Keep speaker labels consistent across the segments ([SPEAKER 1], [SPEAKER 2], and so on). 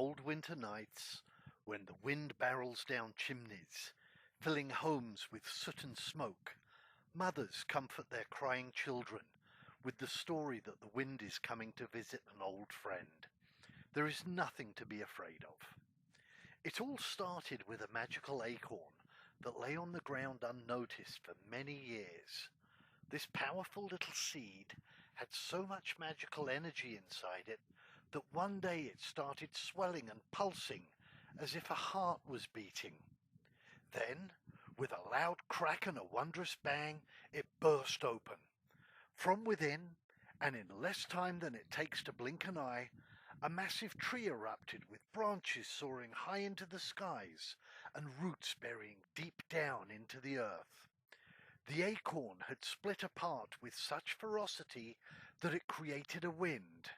[SPEAKER 1] cold winter nights, when the wind barrels down chimneys, filling homes with soot and smoke, mothers comfort their crying children with the story that the wind is coming to visit an old friend. There is nothing to be afraid of. It all started with a magical acorn that lay on the ground unnoticed for many years. This powerful little seed had so much magical energy inside it that one day it started swelling and pulsing as if a heart was beating. Then, with a loud crack and a wondrous bang, it burst open. From within, and in less time than it takes to blink an eye, a massive tree erupted with branches soaring high into the skies and roots burying deep down into the earth. The acorn had split apart with such ferocity that it created a wind,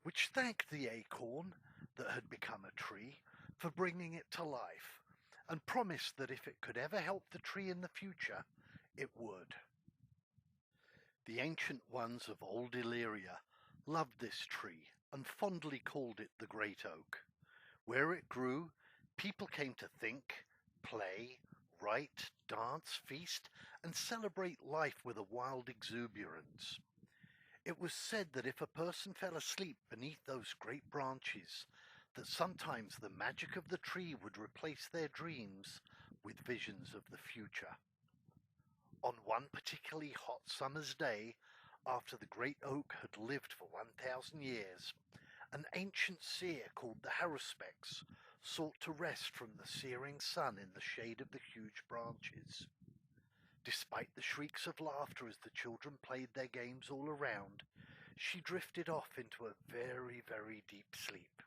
[SPEAKER 1] which thanked the acorn that had become a tree for bringing it to life, and promised that if it could ever help the tree in the future, it would. The ancient ones of old Illyria loved this tree and fondly called it the Great Oak. Where it grew, people came to think, play, write, dance, feast, and celebrate life with a wild exuberance. It was said that if a person fell asleep beneath those great branches, that sometimes the magic of the tree would replace their dreams with visions of the future. On one particularly hot summer's day, after the great oak had lived for 1,000 years, an ancient seer called the Haruspex sought to rest from the searing sun in the shade of the huge branches. Despite the shrieks of laughter as the children played their games all around, she drifted off into a very, very deep sleep.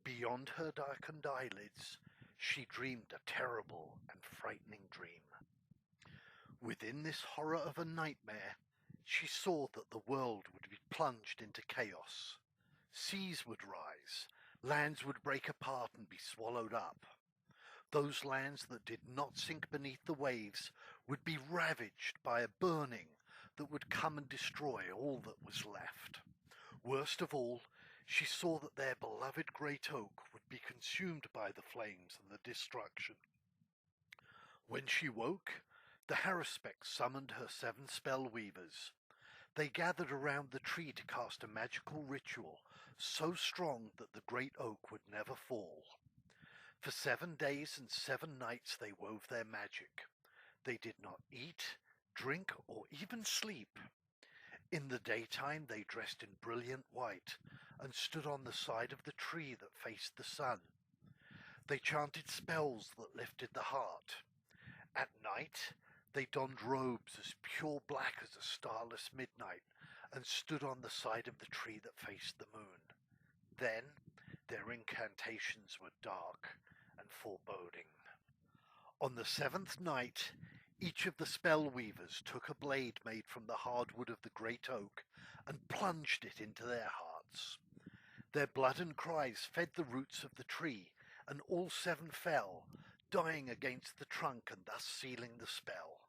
[SPEAKER 1] Beyond her darkened eyelids, she dreamed a terrible and frightening dream. Within this horror of a nightmare, she saw that the world would be plunged into chaos. Seas would rise, lands would break apart and be swallowed up. Those lands that did not sink beneath the waves would be ravaged by a burning that would come and destroy all that was left. Worst of all, she saw that their beloved great oak would be consumed by the flames and the destruction. When she woke, the Haruspex summoned her 7 spell weavers. They gathered around the tree to cast a magical ritual so strong that the great oak would never fall. For 7 days and 7 nights they wove their magic. They did not eat, drink, or even sleep. In the daytime they dressed in brilliant white and stood on the side of the tree that faced the sun. They chanted spells that lifted the heart. At night they donned robes as pure black as a starless midnight and stood on the side of the tree that faced the moon. Then their incantations were dark and foreboding. On the 7th night, each of the spell weavers took a blade made from the hardwood of the great oak and plunged it into their hearts. Their blood and cries fed the roots of the tree, and all 7 fell, dying against the trunk and thus sealing the spell.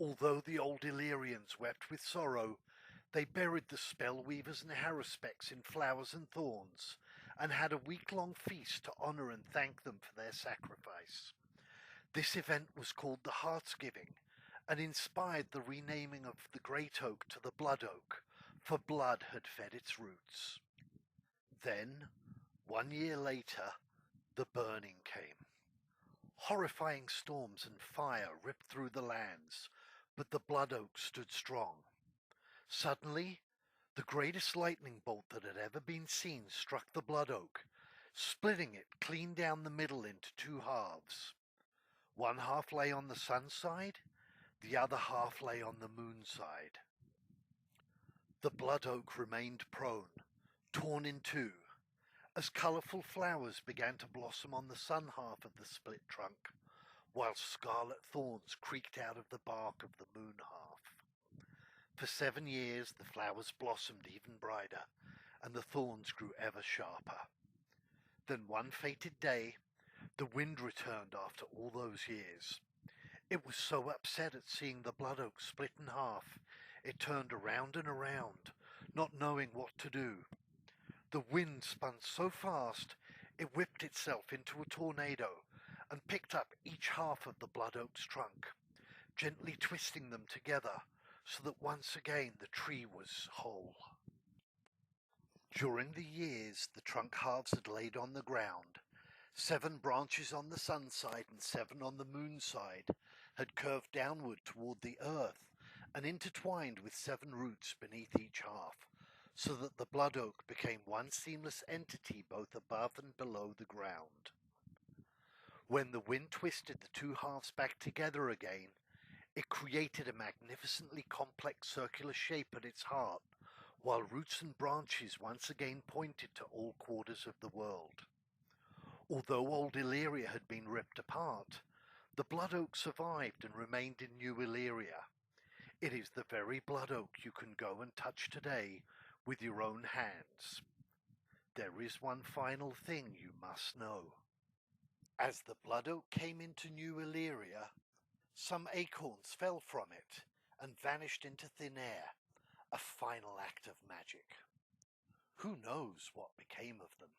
[SPEAKER 1] Although the old Illyrians wept with sorrow, they buried the spell weavers and Haruspex in flowers and thorns, and had a week-long feast to honour and thank them for their sacrifice. This event was called the Heartsgiving, and inspired the renaming of the great oak to the Bloodoak, for blood had fed its roots. Then, 1 year later, the burning came. Horrifying storms and fire ripped through the lands, but the Bloodoak stood strong. Suddenly, the greatest lightning bolt that had ever been seen struck the Bloodoak, splitting it clean down the middle into 2 halves. One half lay on the sun side, the other half lay on the moon side. The Bloodoak remained prone, torn in 2, as colourful flowers began to blossom on the sun half of the split trunk, while scarlet thorns creaked out of the bark of the moon half. For 7 years the flowers blossomed even brighter, and the thorns grew ever sharper. Then one fated day, the wind returned after all those years. It was so upset at seeing the Bloodoak split in half, it turned around and around, not knowing what to do. The wind spun so fast, It whipped itself into a tornado and picked up each half of the Bloodoak's trunk, gently twisting them together so that once again the tree was whole. During the years the trunk halves had laid on the ground, 7 branches on the sun side and 7 on the moon side had curved downward toward the earth and intertwined with 7 roots beneath each half, so that the Bloodoak became one seamless entity both above and below the ground. When the wind twisted the 2 halves back together again, it created a magnificently complex circular shape at its heart, while roots and branches once again pointed to all quarters of the world. Although old Illyria had been ripped apart, the Bloodoak survived and remained in New Illyria. It is the very Bloodoak you can go and touch today with your own hands. There is one final thing you must know. As the Bloodoak came into New Illyria, some acorns fell from it and vanished into thin air, a final act of magic. Who knows what became of them?